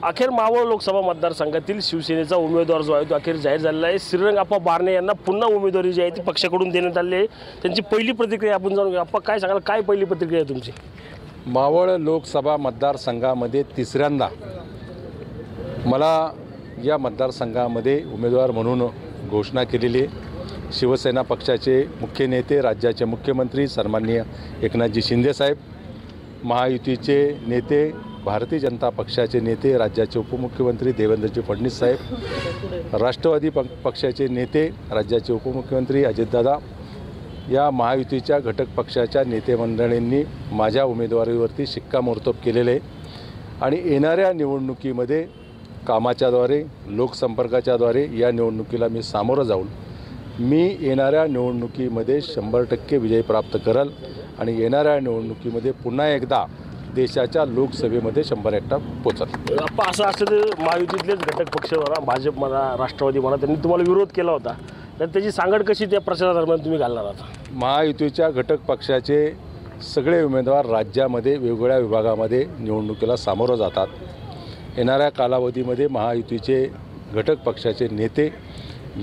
अखेर मावळ लोकसभा मतदारसंघातील शिवसेनेचा उमेदवार जो आहे तो अखेर जाहीर झालेला आहे। श्रीरंग आप्पा बारणे यांना पुन्हा उमेदवारी जी आहे ती पक्षाकडून देण्यात आली आहे। त्यांची पहिली प्रतिक्रिया आपण जाणून घेऊ। आप्पा काय सांगाल, काय पहिली प्रतिक्रिया आहे तुमची? मावळ लोकसभा मतदारसंघामध्ये तिसऱ्यांदा मला या मतदारसंघामध्ये उमेदवार म्हणून घोषणा केलेली आहे। शिवसेना पक्षाचे मुख्य नेते, राज्याचे मुख्यमंत्री सन्माननीय एकनाथजी शिंदे साहेब, महायुतीचे नेते, भारतीय जनता पक्षाचे नेते, राज्याचे उपमुख्यमंत्री देवेंद्रजी फडणवीस साहेब, राष्ट्रवादी पक्षाचे नेते, राज्याचे उपमुख्यमंत्री अजितदादा, या महायुतीच्या घटक पक्षाच्या नेते मंडळींनी माझ्या उमेदवारीवरती शिक्कामोर्तब केलेले आहे आणि येणाऱ्या निवडणुकीमध्ये कामाच्याद्वारे, लोकसंपर्काच्याद्वारे या निवडणुकीला मी सामोरं जाऊन मी येणाऱ्या निवडणुकीमध्ये 100% विजय प्राप्त करल आणि येणाऱ्या निवडणुकीमध्ये पुन्हा एकदा देशाच्या लोकसभेमध्ये 100% पोचल। आप्पा असं असतं तर महायुतीतलेच घटक पक्ष म्हणा, भाजप म्हणा, राष्ट्रवादी म्हणा, त्यांनी तुम्हाला विरोध केला होता, तर त्याची सांगड कशी त्या प्रचारादरम्यान तुम्ही घालणार आहात? महायुतीच्या घटक पक्षाचे सगळे उमेदवार राज्यामध्ये वेगवेगळ्या विभागामध्ये निवडणुकीला सामोरं जातात। येणाऱ्या कालावधीमध्ये महायुतीचे घटक पक्षाचे नेते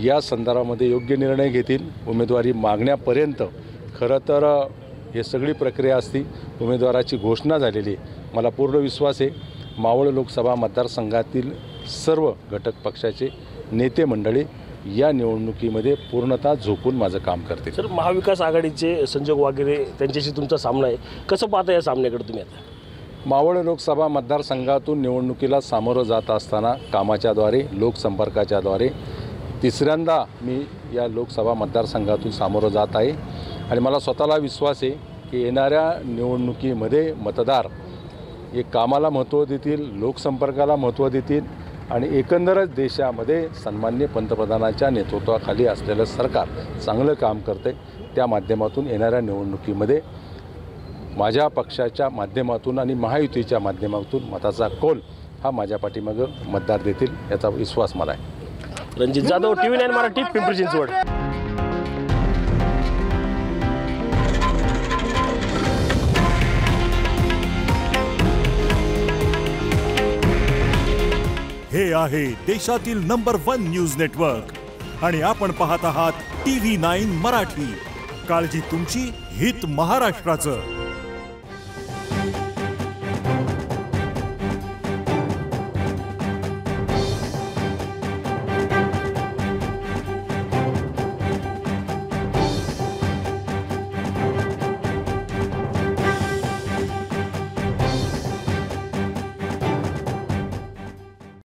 या संदर्भामध्ये योग्य निर्णय घेतील। उमेदवारी मागण्यापर्यंत खरं तर हे सगळी प्रक्रिया असती। उमेदवाराची घोषणा झालेली मला पूर्ण विश्वास आहे मावळ लोकसभा मतदारसंघातील सर्व घटक पक्षाचे नेते मंडळी या निवडणुकीमध्ये पूर्णतः झोकून माझं काम करते। सर, महाविकास आघाडीचे संजोग वगैरे त्यांच्याशी तुमचा सामना आहे, कसं पाहता या सामन्याकडे तुम्ही? आता मावळ लोकसभा मतदारसंघातून निवडणुकीला सामोरं जात असताना कामाच्याद्वारे, लोकसंपर्काच्याद्वारे तिसऱ्यांदा मी या लोकसभा मतदारसंघातून सामोरं जात आहे आणि मला स्वतःला विश्वास आहे की येणाऱ्या निवडणुकीमध्ये मतदार हे कामाला महत्त्व देतील, लोकसंपर्काला महत्त्व देतील आणि एकंदरच देशामध्ये सन्माननीय पंतप्रधानांच्या नेतृत्वाखाली असलेलं सरकार चांगलं काम करते। त्या माध्यमातून येणाऱ्या निवडणुकीमध्ये माझ्या पक्षाच्या माध्यमातून आणि महायुतीच्या माध्यमातून मताचा कौल हा माझ्या पाठीमागं मतदार देतील याचा विश्वास मला आहे। रणजित जाधव, TV9 मराठी, पिंपरी चिंचवड। हे आहे देशातील नंबर 1 न्यूज नेटवर्क आणि आपण पाहत आहात TV9 मराठी। काळजी तुमची, हित महाराष्ट्राचं।